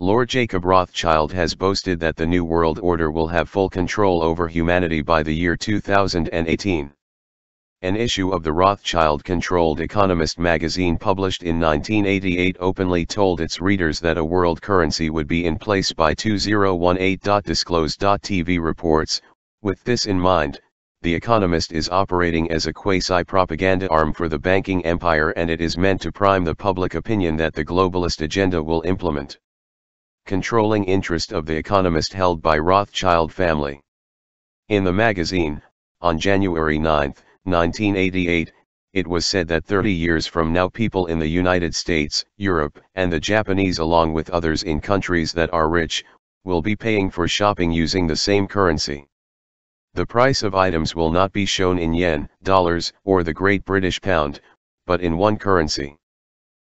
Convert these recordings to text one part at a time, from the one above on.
Lord Jacob Rothschild has boasted that the New World Order will have full control over humanity by the year 2018. An issue of the Rothschild-controlled Economist magazine published in 1988 openly told its readers that a world currency would be in place by 2018. Disclose.tv reports, with this in mind, The Economist is operating as a quasi-propaganda arm for the banking empire, and it is meant to prime the public opinion that the globalist agenda will implement. Controlling interest of The Economist held by Rothschild family. In the magazine, on January 9, 1988, it was said that 30 years from now people in the United States, Europe, and the Japanese, along with others in countries that are rich, will be paying for shopping using the same currency. The price of items will not be shown in yen, dollars, or the Great British Pound, but in one currency.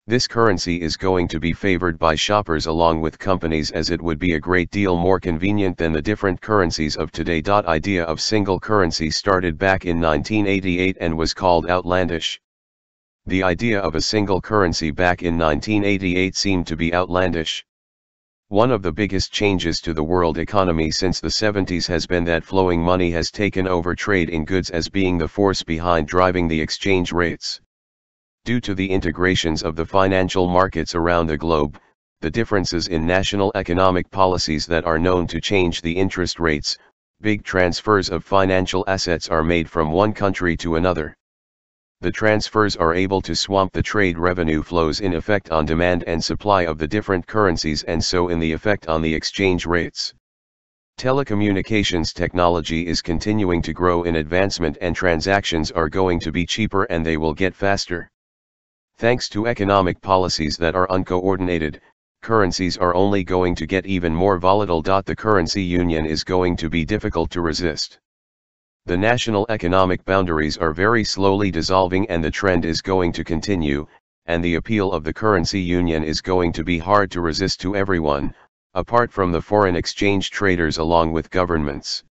This currency is going to be favored by shoppers along with companies, as it would be a great deal more convenient than the different currencies of today. Idea of single currency started back in 1988 and was called outlandish. The idea of a single currency back in 1988 seemed to be outlandish. One of the biggest changes to the world economy since the 70s has been that flowing money has taken over trade in goods as being the force behind driving the exchange rates. Due to the integrations of the financial markets around the globe, the differences in national economic policies that are known to change the interest rates, big transfers of financial assets are made from one country to another. The transfers are able to swamp the trade revenue flows in effect on demand and supply of the different currencies, and so in the effect on the exchange rates. Telecommunications technology is continuing to grow in advancement, and transactions are going to be cheaper and they will get faster. Thanks to economic policies that are uncoordinated, currencies are only going to get even more volatile. The currency union is going to be difficult to resist. The national economic boundaries are very slowly dissolving, and the trend is going to continue, and the appeal of the currency union is going to be hard to resist to everyone, apart from the foreign exchange traders along with governments.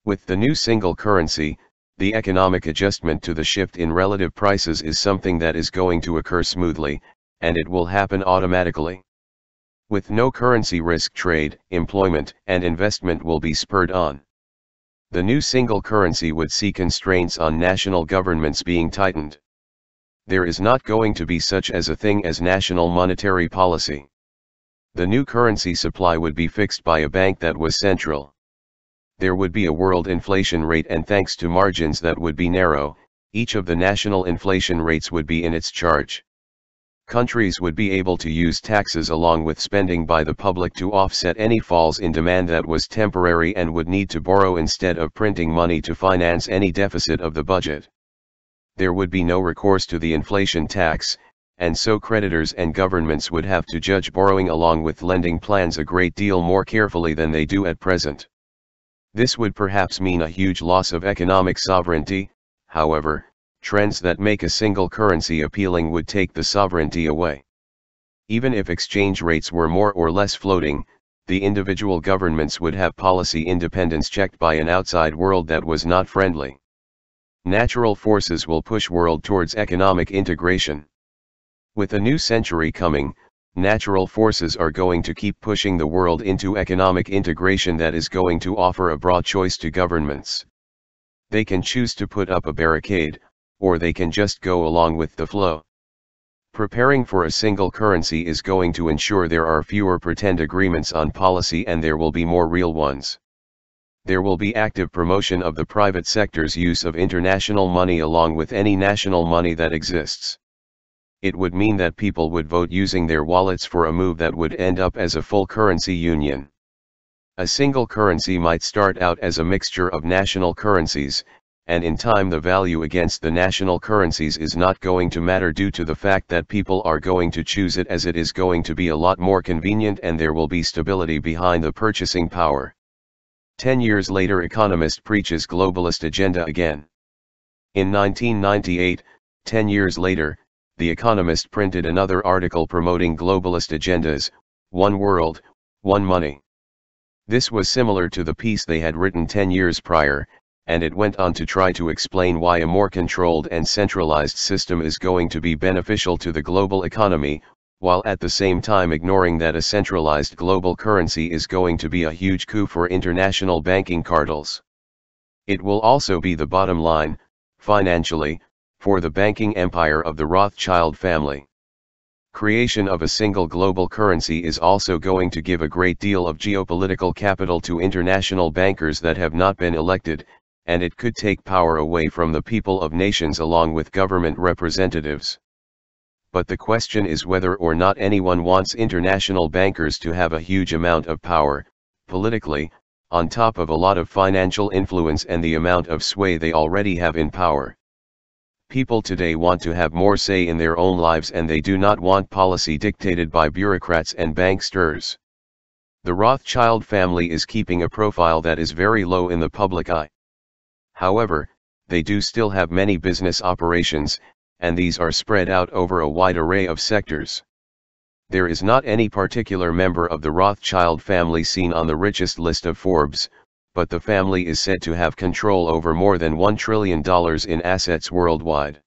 With the new single currency, the economic adjustment to the shift in relative prices is something that is going to occur smoothly, and it will happen automatically. With no currency risk, trade, employment, and investment will be spurred on. The new single currency would see constraints on national governments being tightened. There is not going to be such as a thing as national monetary policy. The new currency supply would be fixed by a bank that was central. There would be a world inflation rate, and thanks to margins that would be narrow, each of the national inflation rates would be in its charge. Countries would be able to use taxes along with spending by the public to offset any falls in demand that was temporary, and would need to borrow instead of printing money to finance any deficit of the budget. There would be no recourse to the inflation tax, and so creditors and governments would have to judge borrowing along with lending plans a great deal more carefully than they do at present. This would perhaps mean a huge loss of economic sovereignty. However, trends that make a single currency appealing would take the sovereignty away. Even if exchange rates were more or less floating, the individual governments would have policy independence checked by an outside world that was not friendly. Natural forces will push world towards economic integration. With a new century coming, natural forces are going to keep pushing the world into economic integration that is going to offer a broad choice to governments. They can choose to put up a barricade, or they can just go along with the flow. Preparing for a single currency is going to ensure there are fewer pretend agreements on policy, and there will be more real ones. There will be active promotion of the private sector's use of international money along with any national money that exists. It would mean that people would vote using their wallets for a move that would end up as a full currency union. A single currency might start out as a mixture of national currencies, and in time the value against the national currencies is not going to matter due to the fact that people are going to choose it as it is going to be a lot more convenient, and there will be stability behind the purchasing power. 10 years later, Economist preaches globalist agenda again. In 1998, 10 years later, The Economist printed another article promoting globalist agendas, One World, One Money. This was similar to the piece they had written 10 years prior, and it went on to try to explain why a more controlled and centralized system is going to be beneficial to the global economy, while at the same time ignoring that a centralized global currency is going to be a huge coup for international banking cartels. It will also be the bottom line, financially, for the banking empire of the Rothschild family. Creation of a single global currency is also going to give a great deal of geopolitical capital to international bankers that have not been elected, and it could take power away from the people of nations along with government representatives. But the question is whether or not anyone wants international bankers to have a huge amount of power, politically, on top of a lot of financial influence and the amount of sway they already have in power. People today want to have more say in their own lives, and they do not want policy dictated by bureaucrats and banksters. The Rothschild family is keeping a profile that is very low in the public eye. However, they do still have many business operations, and these are spread out over a wide array of sectors. There is not any particular member of the Rothschild family seen on the richest list of Forbes, but the family is said to have control over more than $1 trillion in assets worldwide.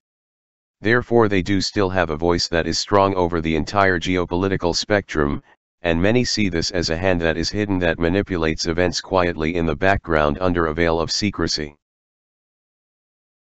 Therefore they do still have a voice that is strong over the entire geopolitical spectrum, and many see this as a hand that is hidden that manipulates events quietly in the background under a veil of secrecy.